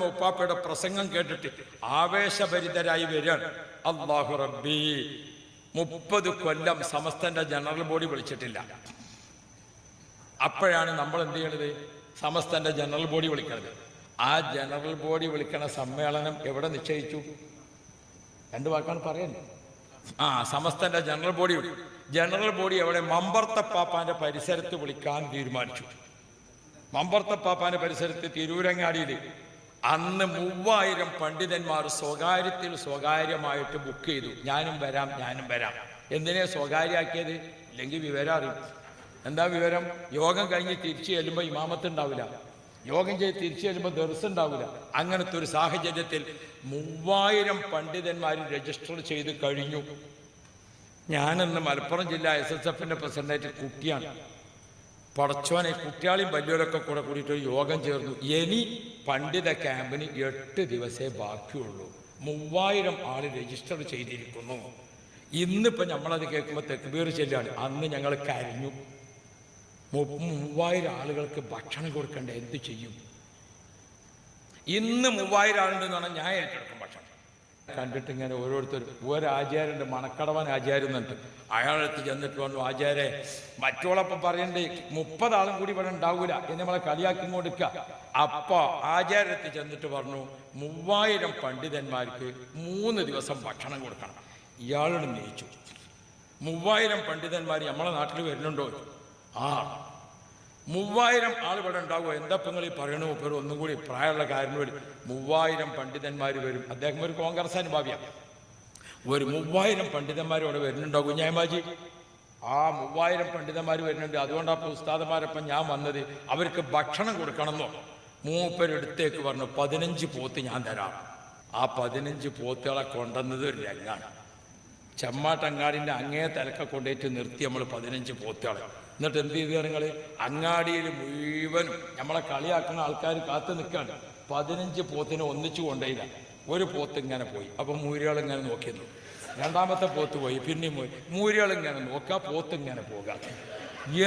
വരുമ്പോൾ ഉപ്പാപ്പയുടെ പ്രസംഗം കേട്ടിട്ട് ആവേശഭരിതരായി വരികയാണ്. അല്ലാഹു റബ്ബി, 30 കൊല്ലം സമസ്തന്റെ ജനറൽ ബോഡി വിളിച്ചിട്ടില്ല. അപ്പോഴാണ് നമ്മൾ എന്ത് ചെയ്യണത്? സമസ്തന്റെ ജനറൽ ബോഡി വിളിക്കണത്. ആ ജനറൽ ബോഡി വിളിക്കണ സമ്മേളനം എവിടെ നിശ്ചയിച്ചു? 2 വാക്കാണ് പറയുന്നത്. സമസ്തന്റെ ജനറൽ ബോഡി എവിടെ? മമ്പർത്തപ്പാപ്പാന്റെ പരിസരത്ത് വിളിക്കാൻ തീരുമാനിച്ചു. മമ്പർത്തപ്പാപ്പാന്റെ പരിസരത്ത് തിരൂരങ്ങാടിയിൽ അന്ന് 3000 പണ്ഡിതന്മാർ സ്വകാര്യമായിട്ട് ബുക്ക് ചെയ്തു. ഞാനും വരാം. എന്തിനെ സ്വകാര്യമാക്കിയത്? ഇല്ലെങ്കിൽ വിവരം അറിയും. എന്താ വിവരം? യോഗം കഴിഞ്ഞ് തിരിച്ചു ചെല്ലുമ്പോൾ ഇമാമത്ത് ഉണ്ടാവില്ല, യോഗം ചെയ്ത് തിരിച്ചു ചെല്ലുമ്പോൾ ദർസ് ഉണ്ടാവില്ല. അങ്ങനത്തെ ഒരു സാഹചര്യത്തിൽ 3000 പണ്ഡിതന്മാർ രജിസ്റ്റർ ചെയ്ത് കഴിഞ്ഞു. ഞാനിന്ന് മലപ്പുറം ജില്ലാ SSFന്റെ പ്രസിഡന്റായിട്ട് കുട്ടിയാണ്. പടച്ചോനെ, കുട്ടികളെയും വലിയവരൊക്കെ കൂടിയിട്ട് ഒരു യോഗം ചേർന്നു. ഇനി പണ്ഡിത ക്യാമ്പിന് 8 ദിവസമേ ബാക്കിയുള്ളൂ. 3000 ആൾ രജിസ്റ്റർ ചെയ്തിരിക്കുന്നു. ഇന്നിപ്പോൾ നമ്മളത് കേൾക്കുമ്പോൾ തെക്ബീർ ചെല്ലാണ്. അന്ന് ഞങ്ങൾ കരഞ്ഞു. 3000 ആളുകൾക്ക് ഭക്ഷണം കൊടുക്കണ്ട, എന്ത് ചെയ്യും? ഇന്ന് 3000 ആളുണ്ടെന്ന് പറഞ്ഞാൽ ഞാൻ ഏറ്റെടുക്കും ഭക്ഷണം. കണ്ടിട്ട് ഇങ്ങനെ ഓരോരുത്തരും, ഒരാചാര്യൻ്റെ മണക്കടവൻ ആചാര്യം എന്നുണ്ട്, അയാളെടുത്ത് ചെന്നിട്ട് പറഞ്ഞു, ആചാര്യ മറ്റോളപ്പം പറയണ്ടേ 30 ആളും കൂടി ഇവിടെ ഉണ്ടാവൂല എന്ന് നമ്മളെ കളിയാക്കി കൊടുക്കുക. അപ്പൊ ആചാര്യത്ത് ചെന്നിട്ട് പറഞ്ഞു, 3000 പണ്ഡിതന്മാർക്ക് 3 ദിവസം ഭക്ഷണം കൊടുക്കണം. ഇയാളോട് നയിച്ചു. 3000 പണ്ഡിതന്മാർ നമ്മളെ നാട്ടിൽ വരുന്നുണ്ടോ? 3000 ആൾ ഇവിടെ ഉണ്ടാവുക. എന്താ നിങ്ങൾ ഈ പറയണോ? പേര് ഒന്നും കൂടി പ്രായമുള്ള കാര്യം വരും. 3000 പണ്ഡിതന്മാർ വരും. അദ്ദേഹം ഒരു കോൺഗ്രസ് അനുഭാവിയാണ്. ഒരു 3000 പണ്ഡിതന്മാർ ഇവിടെ വരുന്നുണ്ടാവും. കുഞ്ഞായ്മാജി, 3000 പണ്ഡിതന്മാർ വരുന്നുണ്ട്. അതുകൊണ്ടാണ് ഉസ്താദന്മാരപ്പം ഞാൻ വന്നത്. അവർക്ക് ഭക്ഷണം കൊടുക്കണമെന്നോ മൂപ്പരെടുത്തേക്ക് പറഞ്ഞു, 15 പോത്ത് ഞാൻ തരാം. ആ 15 പോത്തുകളെ കൊണ്ടുവന്നത് ഒരു രംഗാണ്. ചെമ്മാട്ടങ്ങാടിൻ്റെ അങ്ങേ തലക്കെ കൊണ്ടുപോയിട്ട് നിർത്തി നമ്മൾ 15 പോത്തുകളെ. എന്നിട്ട് എന്ത് ചെയ്തു? നിങ്ങൾ അങ്ങാടിയിൽ മുഴുവനും നമ്മളെ കളിയാക്കുന്ന ആൾക്കാർ കാത്തു നിൽക്കുകയാണ്. 15 പോത്തിനെ ഒന്നിച്ചു കൊണ്ടുപോയില്ല. ഒരു പോത്ത് ഇങ്ങനെ പോയി. അപ്പം മൂരികളിങ്ങനെ നോക്കിയിരുന്നു. രണ്ടാമത്തെ പോത്ത് പോയി, പിന്നെയും പോയി. മൂരികളിങ്ങനെ നോക്കുക, പോത്ത് ഇങ്ങനെ പോകുക.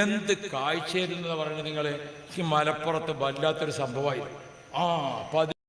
എന്ത് കാഴ്ചയായിരുന്നു പറയുന്നത് നിങ്ങൾ? ഈ മലപ്പുറത്ത് വല്ലാത്തൊരു സംഭവമായിരുന്നു.